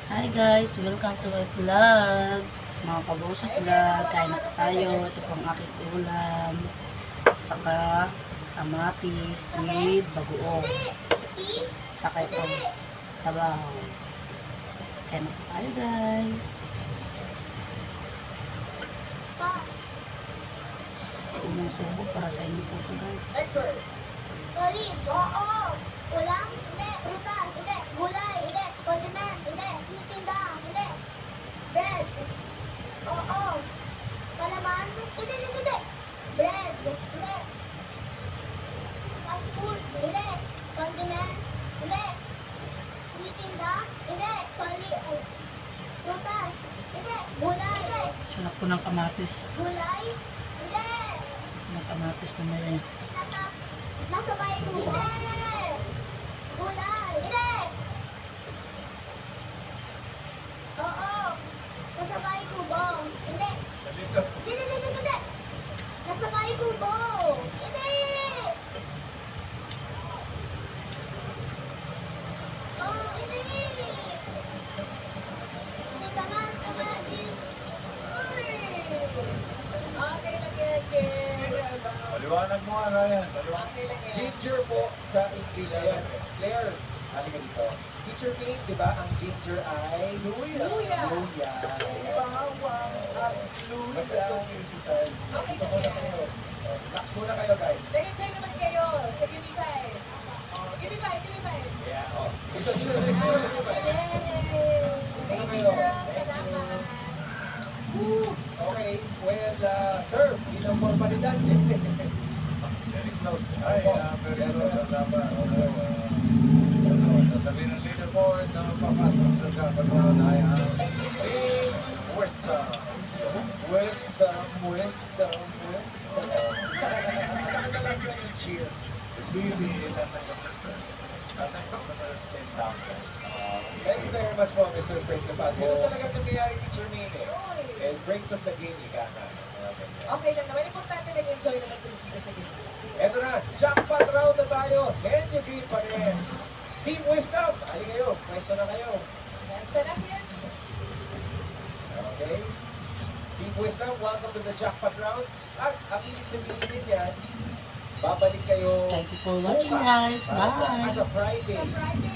Hi guys, welcome to my vlog. Mga kabusok vlog, kain na tayo. Ito po ang aking ulam. Saka kamatis with bagoong. Saka ito sabaw. Kain na tayo guys. Umusubo para sa inyo po ito guys. Sorry, oo. Ulam, hindi. Prutas, hindi. Gulay, hindi. Condiment, hindi. Tinitinda, hindi. Bread. Oo. Palaman, hindi. Bread, hindi. Fast food, hindi. Condiment, hindi. Tinitinda, hindi. Sorry, prutas, hindi. Gulay, hindi. Sarap po ng kamatis. Gulay, hindi. Ng kamatis na may Nasa bahay ko, hindi. Gulay, hindi. Oo. Nasa bahay ko, bong. Hindi. Hindi. Nasa bahay ko, bong. Hindi. Oh, hindi. Hindi ka man, kamasin. Okay lang yan, Ken. Paliwanag mo ano yan. Okay lang yan. Ginger po sa English yan. Claire, halika dito. Teacher Pink, di ba, ang ginger ay luya. Luya. Luya. Bawang at luya. Okay Dito lang muna yan. kayo. Relax muna kayo, guys. Nag-enjoy naman kayo sa Give Me 5. Give me 5, give me 5. Yeah, oh. Dito. Yay! Thank you, girl. Salamat. Okay, well, sir, ilang formalidad. Very close. Ay, very close ang laban. Sasabihin ng leader mo, ito ang papatong sa kapatid ay ang West. cheer. Really, tatanggap na sa 10,000. Thank you very much po, Mr. Frank Lapat. Ito talaga nangyayari teacher Ming eh. And breaks of the game, ika na. Okay lang naman. Importante nag-enjoy naman sila dito sa Give Me. Eto na, jackpot round na tayo. Can you beat pa rin? Team Wisdom, ali kayo. Pwesto na kayo. Yes, sarap yan. Okay? Team Wisdom, welcome to the jackpot round. At ang ibig sabihin din yan, babalik kayo Thank you for watching guys. bukas. Bye! As a Friday. Sa Friday.